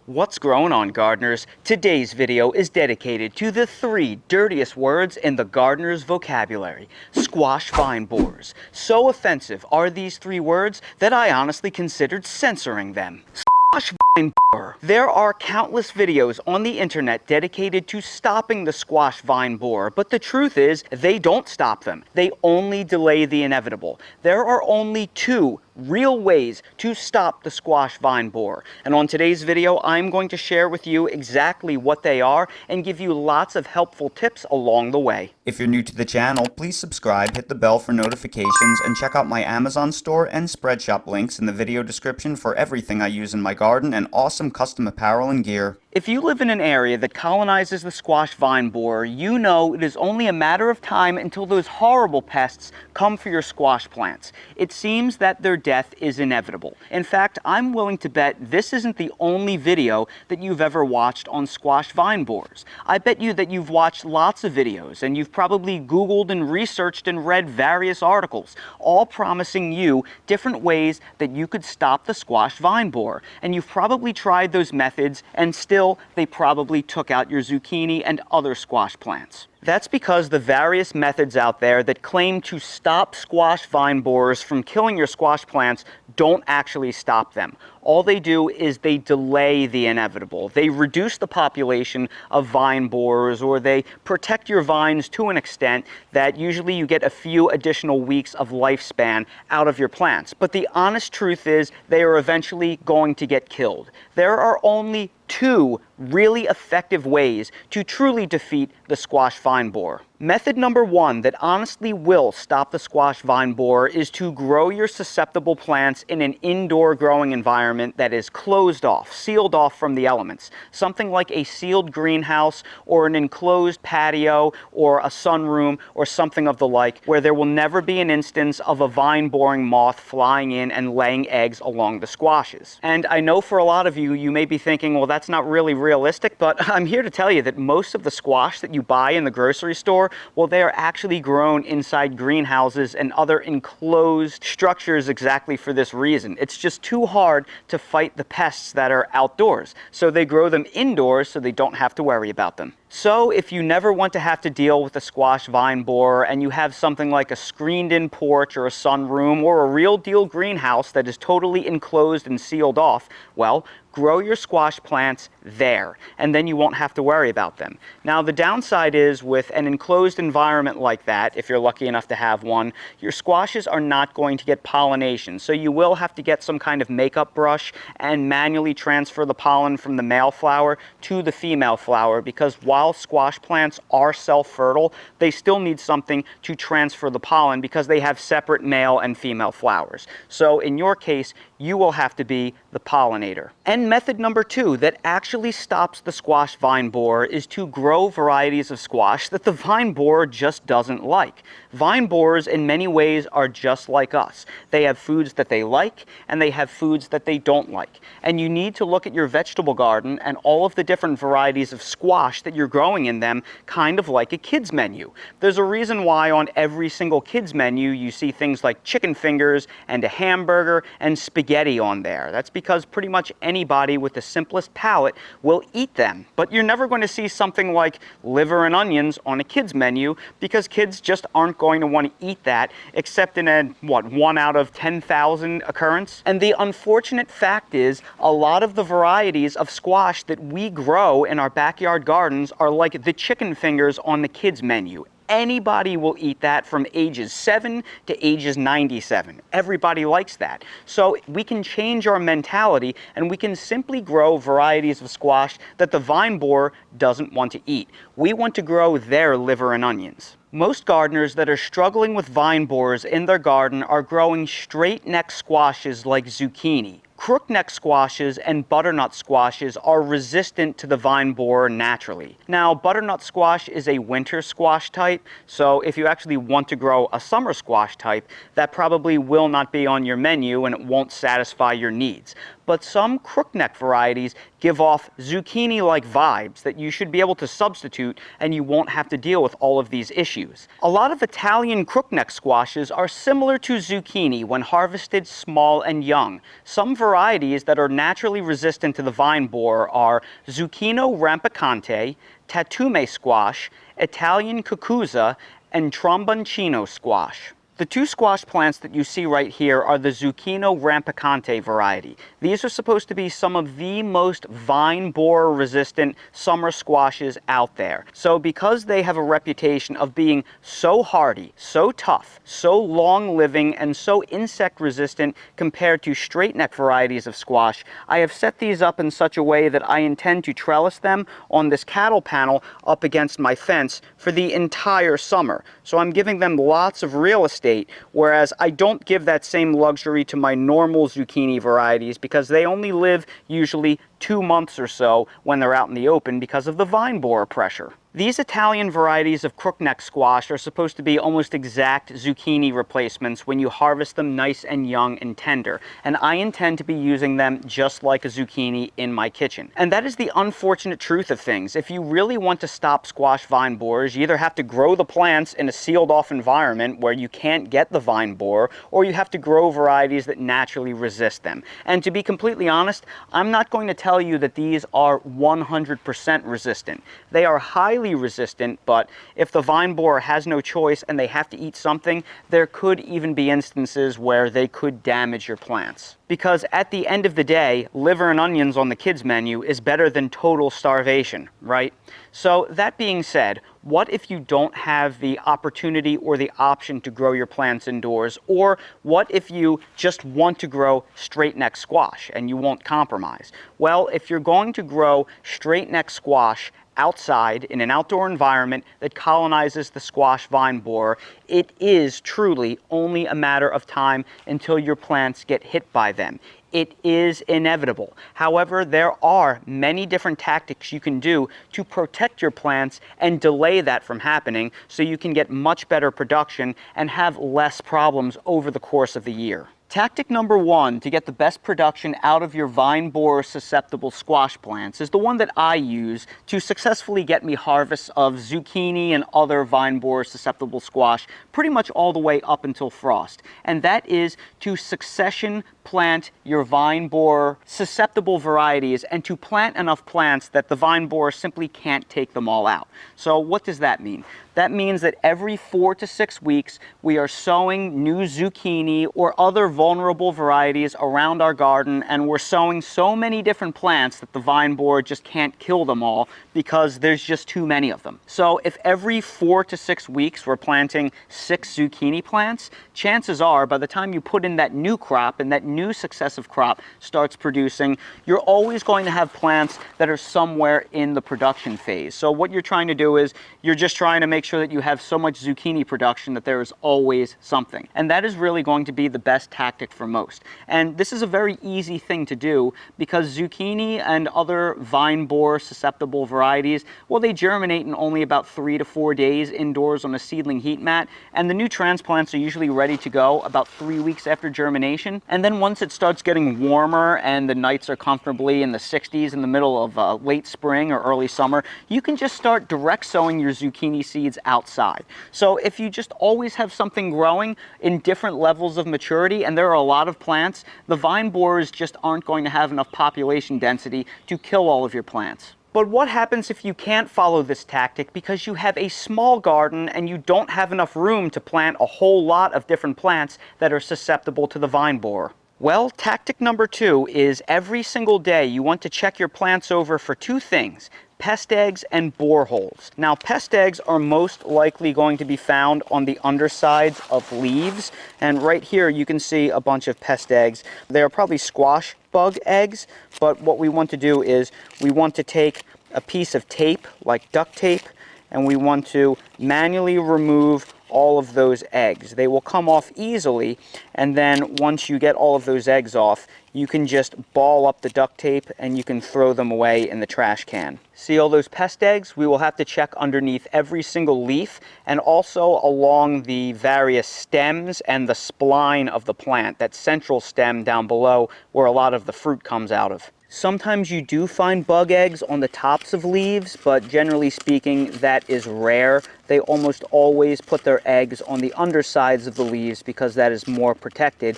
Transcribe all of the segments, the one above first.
What's growing on, gardeners? Today's video is dedicated to the 3 dirtiest words in the gardener's vocabulary. Squash vine borers. So offensive are these 3 words that I honestly considered censoring them. Squash vine borer. There are countless videos on the internet dedicated to stopping the squash vine borer, but the truth is they don't stop them. They only delay the inevitable. There are only 2 real ways to stop the squash vine borer. And on today's video, I'm going to share with you exactly what they are and give you lots of helpful tips along the way. If you're new to the channel, please subscribe, hit the bell for notifications, and check out my Amazon store and Spreadshop links in the video description for everything I use in my garden and awesome custom apparel and gear. If you live in an area that colonizes the squash vine borer, you know it is only a matter of time until those horrible pests come for your squash plants. It seems that their death is inevitable. In fact, I'm willing to bet this isn't the only video that you've ever watched on squash vine borers. I bet you that you've watched lots of videos and you've probably Googled and researched and read various articles, all promising you different ways that you could stop the squash vine borer. And you've probably tried those methods and still they probably took out your zucchini and other squash plants. That's because the various methods out there that claim to stop squash vine borers from killing your squash plants don't actually stop them. All they do is they delay the inevitable. They reduce the population of vine borers, or they protect your vines to an extent that usually you get a few additional weeks of lifespan out of your plants. But the honest truth is they are eventually going to get killed. There are only 2 really effective ways to truly defeat the squash vine borer. Method number 1 that honestly will stop the squash vine borer is to grow your susceptible plants in an indoor growing environment that is closed off, sealed off from the elements. Something like a sealed greenhouse or an enclosed patio or a sunroom or something of the like, where there will never be an instance of a vine boring moth flying in and laying eggs along the squashes. And I know for a lot of you, you may be thinking, well, that's not really realistic, but I'm here to tell you that most of the squash that you buy in the grocery store, well, they are actually grown inside greenhouses and other enclosed structures exactly for this reason. It's just too hard to fight the pests that are outdoors. So they grow them indoors so they don't have to worry about them. So if you never want to have to deal with a squash vine borer and you have something like a screened-in porch or a sunroom or a real deal greenhouse that is totally enclosed and sealed off, well, grow your squash plants there, and then you won't have to worry about them. Now, the downside is with an enclosed environment like that, if you're lucky enough to have one, your squashes are not going to get pollination. So you will have to get some kind of makeup brush and manually transfer the pollen from the male flower to the female flower, because while squash plants are self-fertile, they still need something to transfer the pollen because they have separate male and female flowers. So in your case, you will have to be the pollinator. And method number 2 that actually stops the squash vine borer is to grow varieties of squash that the vine borer just doesn't like. Vine borers in many ways are just like us. They have foods that they like and they have foods that they don't like. And you need to look at your vegetable garden and all of the different varieties of squash that you're growing in them kind of like a kid's menu. There's a reason why on every single kid's menu you see things like chicken fingers and a hamburger and spaghetti on there. That's because pretty much anybody with the simplest palate will eat them. But you're never going to see something like liver and onions on a kid's menu because kids just aren't going to want to eat that except in a, 1 out of 10,000 occurrence. And the unfortunate fact is a lot of the varieties of squash that we grow in our backyard gardens are like the chicken fingers on the kids' menu. Anybody will eat that from ages 7 to ages 97. Everybody likes that. So we can change our mentality and we can simply grow varieties of squash that the vine borer doesn't want to eat. We want to grow their liver and onions. Most gardeners that are struggling with vine borers in their garden are growing straight-neck squashes like zucchini. Crookneck squashes and butternut squashes are resistant to the vine borer naturally. Now, butternut squash is a winter squash type, so if you actually want to grow a summer squash type, that probably will not be on your menu and it won't satisfy your needs. but some crookneck varieties give off zucchini-like vibes that you should be able to substitute and you won't have to deal with all of these issues. A lot of Italian crookneck squashes are similar to zucchini when harvested small and young. Some varieties that are naturally resistant to the vine borer are Zucchino rampicante, Tatume squash, Italian cucuzza, and Tromboncino squash. The two squash plants that you see right here are the Zucchino rampicante variety. These are supposed to be some of the most vine borer resistant summer squashes out there. So because they have a reputation of being so hardy, so tough, so long living, and so insect resistant compared to straight neck varieties of squash, I have set these up in such a way that I intend to trellis them on this cattle panel up against my fence for the entire summer. So I'm giving them lots of real estate, whereas I don't give that same luxury to my normal zucchini varieties because they only live usually 2 months or so when they're out in the open because of the vine borer pressure. These Italian varieties of crookneck squash are supposed to be almost exact zucchini replacements when you harvest them nice and young and tender, and I intend to be using them just like a zucchini in my kitchen. And that is the unfortunate truth of things. If you really want to stop squash vine borers, you either have to grow the plants in a sealed off environment where you can't get the vine borer, or you have to grow varieties that naturally resist them. And to be completely honest, I'm not going to tell you that these are 100% resistant. They are highly resistant, but if the vine borer has no choice and they have to eat something, there could even be instances where they could damage your plants. Because at the end of the day, liver and onions on the kids' menu is better than total starvation, right? So that being said, what if you don't have the opportunity or the option to grow your plants indoors? Or what if you just want to grow straight neck squash and you won't compromise? Well, if you're going to grow straight neck squash outside in an outdoor environment that colonizes the squash vine borer, it is truly only a matter of time until your plants get hit by them. It is inevitable. However, there are many different tactics you can do to protect your plants and delay that from happening so you can get much better production and have less problems over the course of the year. Tactic number 1 to get the best production out of your vine borer susceptible squash plants is the one that I use to successfully get me harvests of zucchini and other vine borer susceptible squash pretty much all the way up until frost. And that is to succession plant your vine borer susceptible varieties and to plant enough plants that the vine borer simply can't take them all out. So what does that mean? That means that every 4 to 6 weeks we are sowing new zucchini or other vulnerable varieties around our garden, and we're sowing so many different plants that the vine borer just can't kill them all because there's just too many of them. So if every 4 to 6 weeks we're planting 6 zucchini plants, chances are by the time you put in that new crop and that new successive crop starts producing, you're always going to have plants that are somewhere in the production phase. So what you're trying to do is you're just trying to make sure that you have so much zucchini production that there is always something. And that is really going to be the best tactic for most. And this is a very easy thing to do because zucchini and other vine borer susceptible varieties, well, they germinate in only about 3 to 4 days indoors on a seedling heat mat, and the new transplants are usually ready to go about 3 weeks after germination. And then once it starts getting warmer and the nights are comfortably in the 60s in the middle of late spring or early summer, you can just start direct sowing your zucchini seeds outside. So if you just always have something growing in different levels of maturity, and there are a lot of plants, the vine borers just aren't going to have enough population density to kill all of your plants. But what happens if you can't follow this tactic because you have a small garden and you don't have enough room to plant a whole lot of different plants that are susceptible to the vine borer? Well, tactic number 2 is every single day you want to check your plants over for 2 things: pest eggs and boreholes. Now, pest eggs are most likely going to be found on the undersides of leaves, and right here you can see a bunch of pest eggs. They are probably squash bug eggs, but what we want to do is we want to take a piece of tape, like duct tape, and we want to manually remove all of those eggs. They will come off easily, and then once you get all of those eggs off, you can just ball up the duct tape and you can throw them away in the trash can. See all those pest eggs? We will have to check underneath every single leaf and also along the various stems and the spline of the plant, that central stem down below where a lot of the fruit comes out of. Sometimes you do find bug eggs on the tops of leaves, but generally speaking, that is rare. They almost always put their eggs on the undersides of the leaves because that is more protected.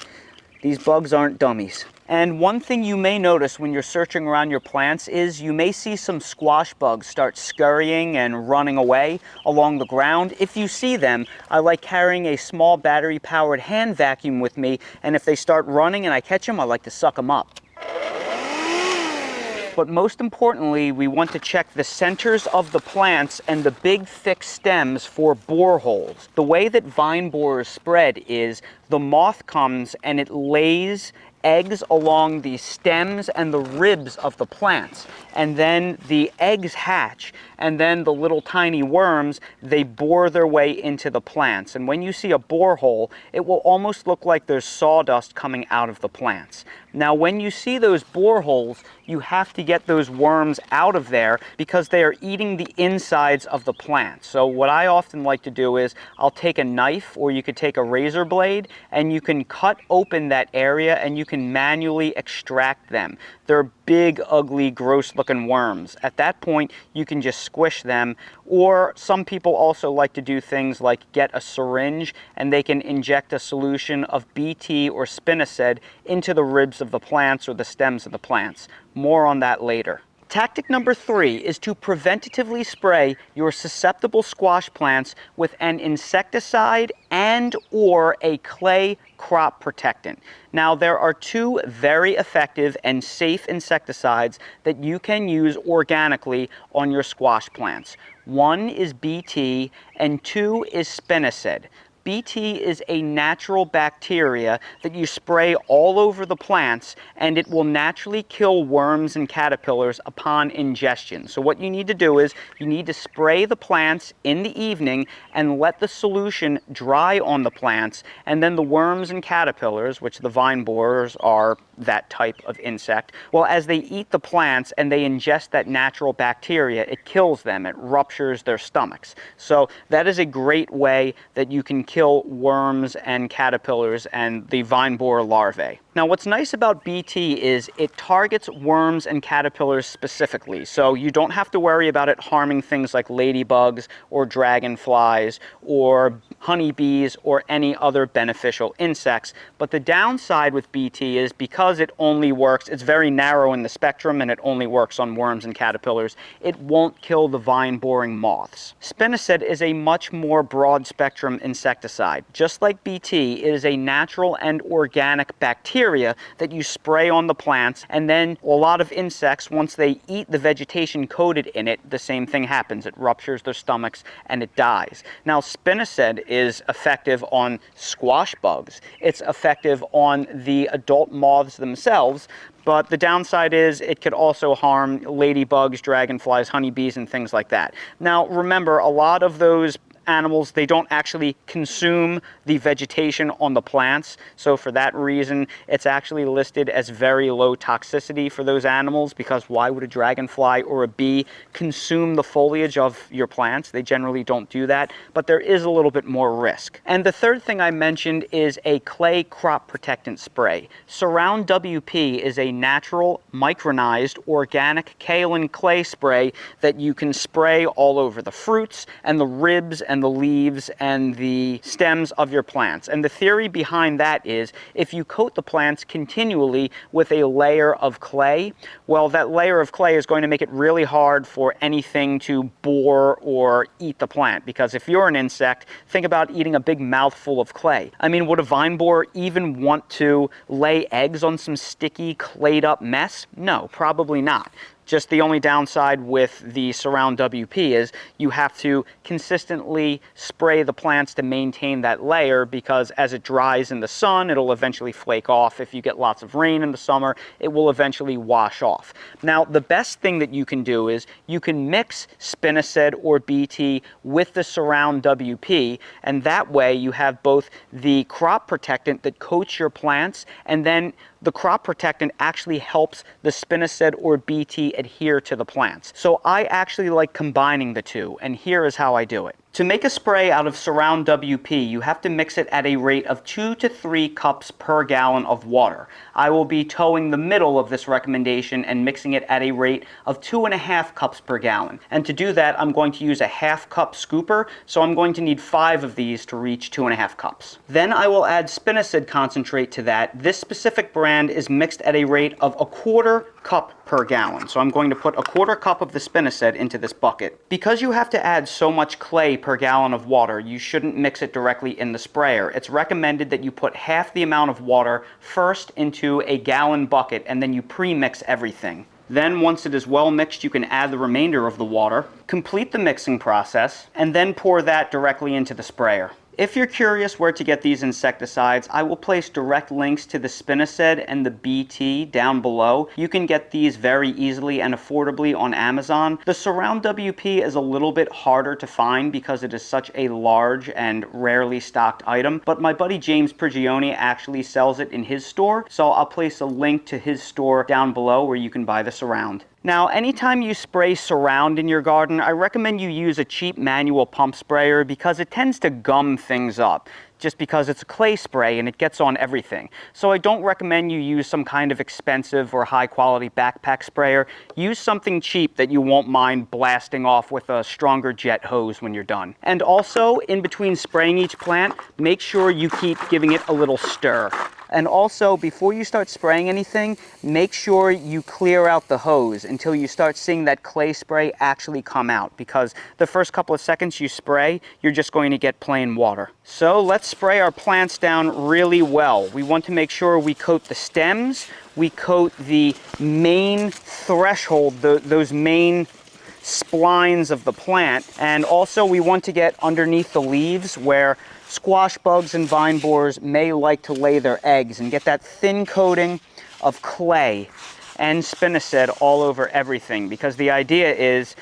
These bugs aren't dummies. And one thing you may notice when you're searching around your plants is you may see some squash bugs start scurrying and running away along the ground. If you see them, I like carrying a small battery-powered hand vacuum with me, and if they start running and I catch them, I like to suck them up. But most importantly, we want to check the centers of the plants and the big thick stems for boreholes. The way that vine borers spread is the moth comes and it lays eggs along the stems and the ribs of the plants, and then the eggs hatch, and then the little tiny worms, they bore their way into the plants. And when you see a borehole, it will almost look like there's sawdust coming out of the plants. Now when you see those boreholes, you have to get those worms out of there because they are eating the insides of the plant. So what I often like to do is I'll take a knife, or you could take a razor blade, and you can cut open that area and you can manually extract them. They're big, ugly, gross looking worms. At that point, you can just squish them, or some people also like to do things like get a syringe and they can inject a solution of BT or spinosad into the ribs of the plants or the stems of the plants. More on that later. Tactic number 3 is to preventatively spray your susceptible squash plants with an insecticide and or a clay crop protectant. Now there are 2 very effective and safe insecticides that you can use organically on your squash plants. 1 is BT and 2 is spinosad. BT is a natural bacteria that you spray all over the plants, and it will naturally kill worms and caterpillars upon ingestion. So what you need to do is you need to spray the plants in the evening and let the solution dry on the plants, and then the worms and caterpillars, which the vine borers are that type of insect, well, as they eat the plants and they ingest that natural bacteria, it kills them, it ruptures their stomachs. So that is a great way that you can kill worms and caterpillars and the vine borer larvae. Now what's nice about BT is it targets worms and caterpillars specifically, so you don't have to worry about it harming things like ladybugs or dragonflies or honeybees or any other beneficial insects. But the downside with BT is because it only works, it's very narrow in the spectrum and it only works on worms and caterpillars, it won't kill the vine boring moths. Spinosad is a much more broad spectrum insecticide. Just like BT, it is a natural and organic bacteria that you spray on the plants, and then a lot of insects, once they eat the vegetation coated in it, the same thing happens. It ruptures their stomachs and it dies. Now spinosad is effective on squash bugs. It's effective on the adult moths themselves, but the downside is it could also harm ladybugs, dragonflies, honeybees, and things like that. Now remember, a lot of those animals, they don't actually consume the vegetation on the plants, so for that reason it's actually listed as very low toxicity for those animals, because why would a dragonfly or a bee consume the foliage of your plants? They generally don't do that, but there is a little bit more risk. And the third thing I mentioned is a clay crop protectant spray. Surround WP is a natural micronized organic kaolin clay spray that you can spray all over the fruits and the ribs and the leaves and the stems of your plants. And the theory behind that is if you coat the plants continually with a layer of clay, well, that layer of clay is going to make it really hard for anything to bore or eat the plant. Because if you're an insect, think about eating a big mouthful of clay. I mean, would a vine borer even want to lay eggs on some sticky, clayed up mess? No, probably not. Just the only downside with the Surround WP is you have to consistently spray the plants to maintain that layer, because as it dries in the sun, it'll eventually flake off. If you get lots of rain in the summer, it will eventually wash off. Now, the best thing that you can do is you can mix spinosad or BT with the Surround WP, and that way you have both the crop protectant that coats your plants, and then the crop protectant actually helps the spinosad or BT adhere to the plants. So I actually like combining the two, and here is how I do it. To make a spray out of Surround WP, you have to mix it at a rate of 2 to 3 cups per gallon of water. I will be towing the middle of this recommendation and mixing it at a rate of 2.5 cups per gallon. And to do that, I'm going to use a ½ cup scooper, so I'm going to need 5 of these to reach 2.5 cups. Then I will add spinosad concentrate to that. This specific brand is mixed at a rate of 1/4 cup per gallon. So I'm going to put 1/4 cup of the spinosad into this bucket. Because you have to add so much clay per gallon of water, you shouldn't mix it directly in the sprayer. It's recommended that you put half the amount of water first into a gallon bucket, and then you pre-mix everything. Then once it is well mixed, you can add the remainder of the water, complete the mixing process, and then pour that directly into the sprayer. If you're curious where to get these insecticides, I will place direct links to the spinosad and the BT down below. You can get these very easily and affordably on Amazon. The Surround WP is a little bit harder to find because it is such a large and rarely stocked item, but my buddy James Prigioni actually sells it in his store, so I'll place a link to his store down below where you can buy the Surround. Now, anytime you spray Surround in your garden, I recommend you use a cheap manual pump sprayer because it tends to gum things up, just because it's a clay spray and it gets on everything. So I don't recommend you use some kind of expensive or high quality backpack sprayer. Use something cheap that you won't mind blasting off with a stronger jet hose when you're done. And also, in between spraying each plant, make sure you keep giving it a little stir. And also, before you start spraying anything, make sure you clear out the hose until you start seeing that clay spray actually come out, because the first couple of seconds you spray, you're just going to get plain water. So let's spray our plants down really well. We want to make sure we coat the stems, we coat the main threshold, those main splines of the plant, and also we want to get underneath the leaves where squash bugs and vine borers may like to lay their eggs, and get that thin coating of clay and spinosad all over everything, because the idea is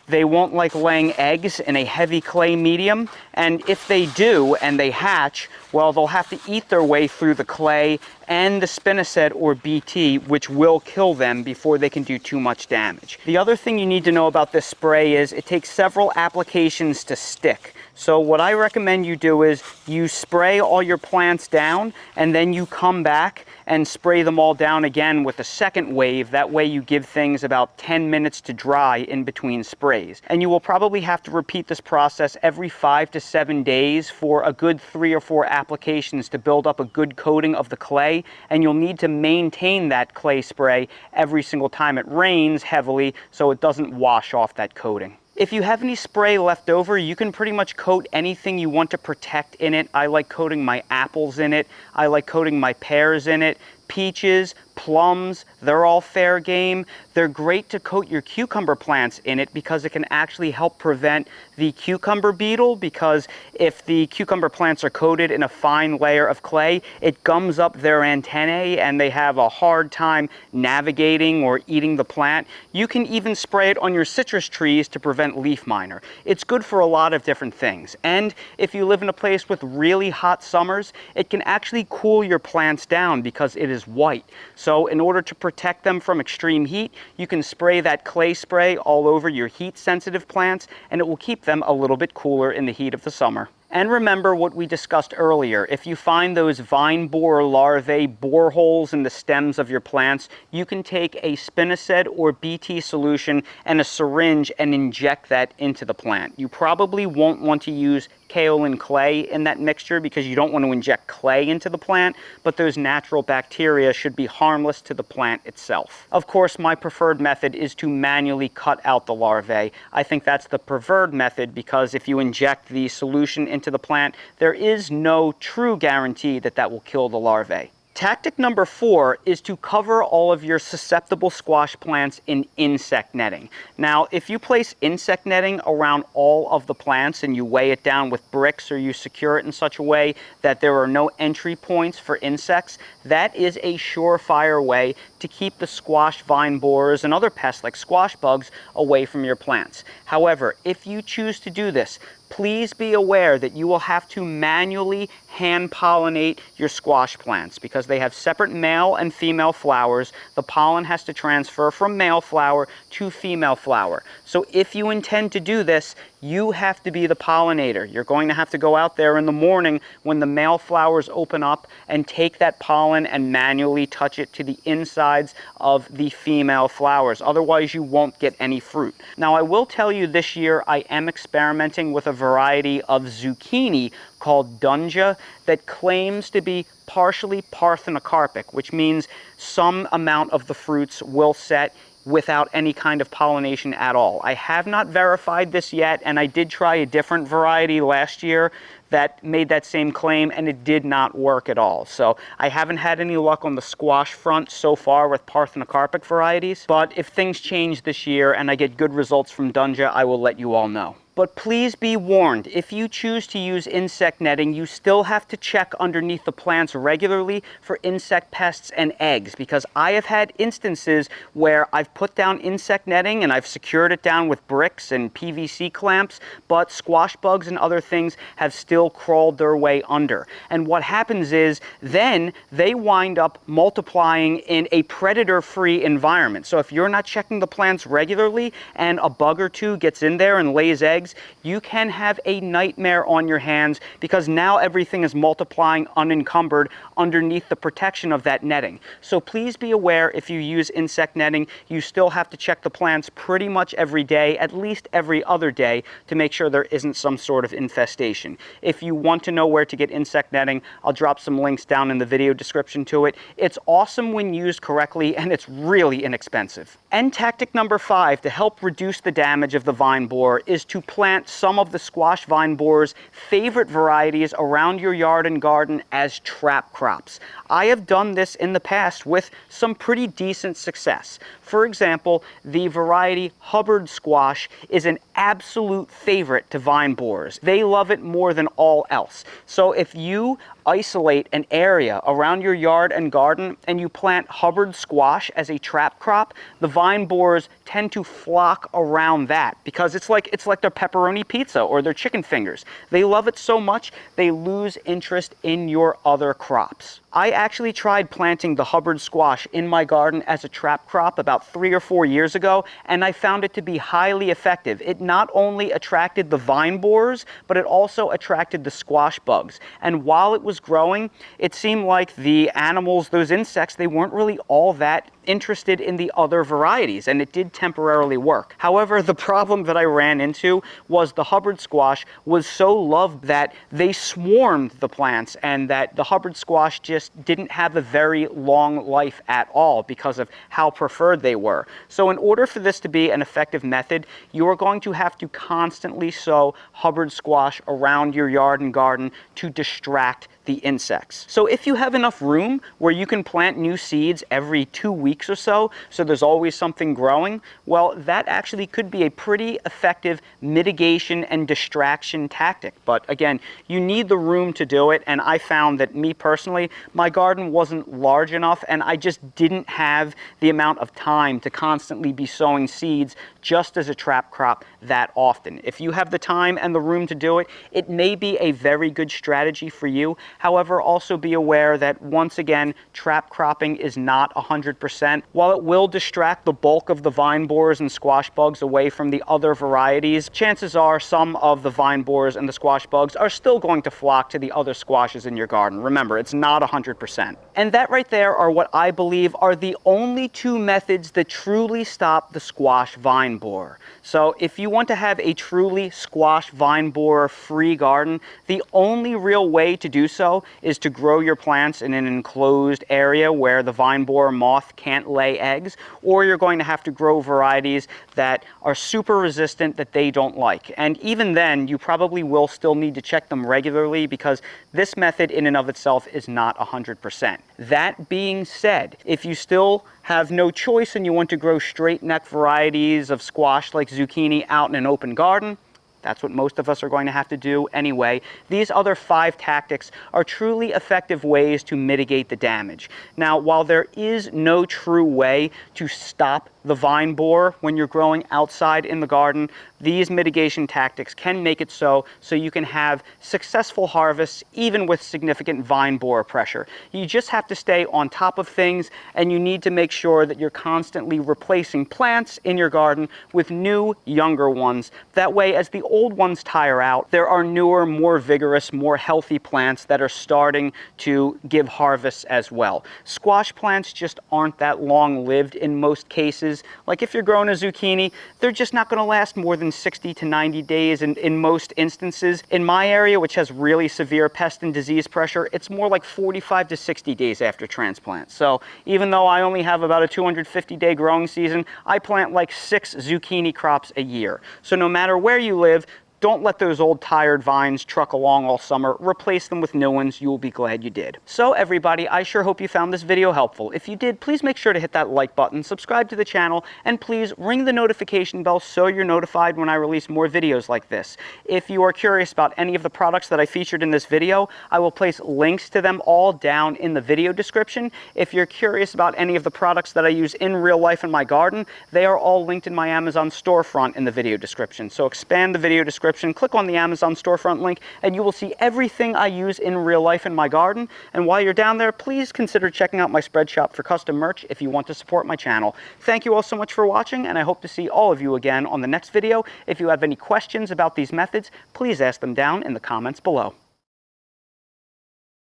they won't like laying eggs in a heavy clay medium, and if they do and they hatch, well, they'll have to eat their way through the clay and the spinosad or BT, which will kill them before they can do too much damage. The other thing you need to know about this spray is it takes several applications to stick. So what I recommend you do is you spray all your plants down, and then you come back and spray them all down again with a second wave. That way you give things about 10 minutes to dry in between sprays. And you will probably have to repeat this process every 5 to 7 days for a good 3 or 4 applications to build up a good coating of the clay, and you'll need to maintain that clay spray every single time it rains heavily so it doesn't wash off that coating. If you have any spray left over, you can pretty much coat anything you want to protect in it. I like coating my apples in it. I like coating my pears in it. Peaches, plums, they're all fair game. They're great to coat your cucumber plants in it because it can actually help prevent the cucumber beetle, because if the cucumber plants are coated in a fine layer of clay, it gums up their antennae and they have a hard time navigating or eating the plant. You can even spray it on your citrus trees to prevent leaf miner. It's good for a lot of different things. And if you live in a place with really hot summers, it can actually cool your plants down because it is white. So in order to protect them from extreme heat, you can spray that clay spray all over your heat-sensitive plants, and it will keep them a little bit cooler in the heat of the summer. And remember what we discussed earlier. If you find those vine borer larvae bore holes in the stems of your plants, you can take a spinosad or BT solution and a syringe and inject that into the plant. You probably won't want to use kaolin clay in that mixture because you don't want to inject clay into the plant, but those natural bacteria should be harmless to the plant itself. Of course, my preferred method is to manually cut out the larvae. I think that's the preferred method because if you inject the solution into the plant, there is no true guarantee that that will kill the larvae. Tactic number 4 is to cover all of your susceptible squash plants in insect netting. Now, if you place insect netting around all of the plants and you weigh it down with bricks or you secure it in such a way that there are no entry points for insects, that is a surefire way to keep the squash vine borers and other pests like squash bugs away from your plants. However, if you choose to do this, please be aware that you will have to manually hand pollinate your squash plants because they have separate male and female flowers. The pollen has to transfer from male flower to female flower. So if you intend to do this, you have to be the pollinator. You're going to have to go out there in the morning when the male flowers open up and take that pollen and manually touch it to the insides of the female flowers. Otherwise, you won't get any fruit. Now, I will tell you this year I am experimenting with a variety of zucchini called Dunja that claims to be partially parthenocarpic, which means some amount of the fruits will set without any kind of pollination at all. I have not verified this yet, and I did try a different variety last year that made that same claim, and it did not work at all. So I haven't had any luck on the squash front so far with parthenocarpic varieties, but if things change this year and I get good results from Dunja, I will let you all know. But please be warned, if you choose to use insect netting, you still have to check underneath the plants regularly for insect pests and eggs, because I have had instances where I've put down insect netting and I've secured it down with bricks and PVC clamps, but squash bugs and other things have still crawled their way under. And what happens is then they wind up multiplying in a predator-free environment. So if you're not checking the plants regularly and a bug or two gets in there and lays eggs, you can have a nightmare on your hands because now everything is multiplying unencumbered underneath the protection of that netting. So please be aware, if you use insect netting, you still have to check the plants pretty much every day, at least every other day, to make sure there isn't some sort of infestation. If you want to know where to get insect netting, I'll drop some links down in the video description to it. It's awesome when used correctly, and it's really inexpensive. And tactic number 5 to help reduce the damage of the vine borer is to plant some of the squash vine borer's favorite varieties around your yard and garden as trap crops. I have done this in the past with some pretty decent success. For example, the variety Hubbard squash is an absolute favorite to vine borers. They love it more than all else. So if you isolate an area around your yard and garden and you plant Hubbard squash as a trap crop, the vine borers tend to flock around that because it's like their pepperoni pizza or their chicken fingers. They love it so much they lose interest in your other crops. I actually tried planting the Hubbard squash in my garden as a trap crop about 3 or 4 years ago, and I found it to be highly effective. It not only attracted the vine borers, but it also attracted the squash bugs. And while it was growing, it seemed like the animals, those insects, they weren't really all that interested in the other varieties, and it did temporarily work. However, the problem that I ran into was the Hubbard squash was so loved that they swarmed the plants, and that the Hubbard squash just didn't have a very long life at all because of how preferred they were. So in order for this to be an effective method, you are going to have to constantly sow Hubbard squash around your yard and garden to distract the insects. So if you have enough room where you can plant new seeds every 2 weeks or so there's always something growing, well, that actually could be a pretty effective mitigation and distraction tactic. But again, you need the room to do it, and I found that me personally, my garden wasn't large enough and I just didn't have the amount of time to constantly be sowing seeds just as a trap crop that often. If you have the time and the room to do it, it may be a very good strategy for you. However, also be aware that, once again, trap cropping is not 100%. While it will distract the bulk of the vine borers and squash bugs away from the other varieties, chances are some of the vine borers and the squash bugs are still going to flock to the other squashes in your garden. Remember, it's not 100%. And that right there are what I believe are the only 2 methods that truly stop the squash vine borer. So if you want to have a truly squash vine borer free garden, the only real way to do so so is to grow your plants in an enclosed area where the vine borer moth can't lay eggs, or you're going to have to grow varieties that are super resistant that they don't like. And even then, you probably will still need to check them regularly because this method in and of itself is not 100%. That being said, if you still have no choice and you want to grow straight neck varieties of squash like zucchini out in an open garden, that's what most of us are going to have to do anyway. These other 5 tactics are truly effective ways to mitigate the damage. Now, while there is no true way to stop the vine borer when you're growing outside in the garden, these mitigation tactics can make it so you can have successful harvests even with significant vine borer pressure. You just have to stay on top of things, and you need to make sure that you're constantly replacing plants in your garden with new, younger ones. That way, as the old ones tire out, there are newer, more vigorous, more healthy plants that are starting to give harvests as well. Squash plants just aren't that long-lived in most cases. Like if you're growing a zucchini, they're just not going to last more than 60 to 90 days in most instances. In my area, which has really severe pest and disease pressure, it's more like 45 to 60 days after transplant. So even though I only have about a 250-day growing season, I plant like 6 zucchini crops a year. So no matter where you live, don't let those old tired vines truck along all summer. Replace them with new ones. You will be glad you did. So everybody, I sure hope you found this video helpful. If you did, please make sure to hit that like button, subscribe to the channel, and please ring the notification bell so you're notified when I release more videos like this. If you are curious about any of the products that I featured in this video, I will place links to them all down in the video description. If you're curious about any of the products that I use in real life in my garden, they are all linked in my Amazon storefront in the video description. So expand the video description, click on the Amazon storefront link, and you will see everything I use in real life in my garden. And while you're down there, please consider checking out my spread shop for custom merch if you want to support my channel. Thank you all so much for watching, and I hope to see all of you again on the next video. If you have any questions about these methods, please ask them down in the comments below.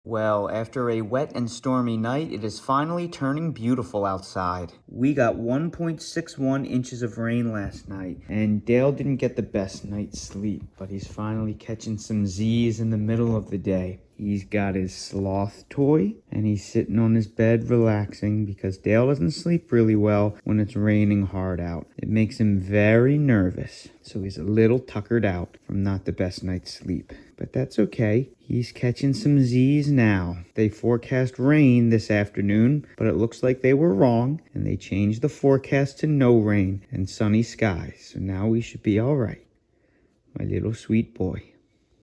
Well, after a wet and stormy night, it is finally turning beautiful outside. We got 1.61 inches of rain last night, and Dale didn't get the best night's sleep, but he's finally catching some Z's in the middle of the day. He's got his sloth toy, and he's sitting on his bed relaxing because Dale doesn't sleep really well when it's raining hard out. It makes him very nervous, so he's a little tuckered out from not the best night's sleep. But that's okay. He's catching some Z's now. They forecast rain this afternoon, but it looks like they were wrong, and they changed the forecast to no rain and sunny skies. So now we should be all right. My little sweet boy.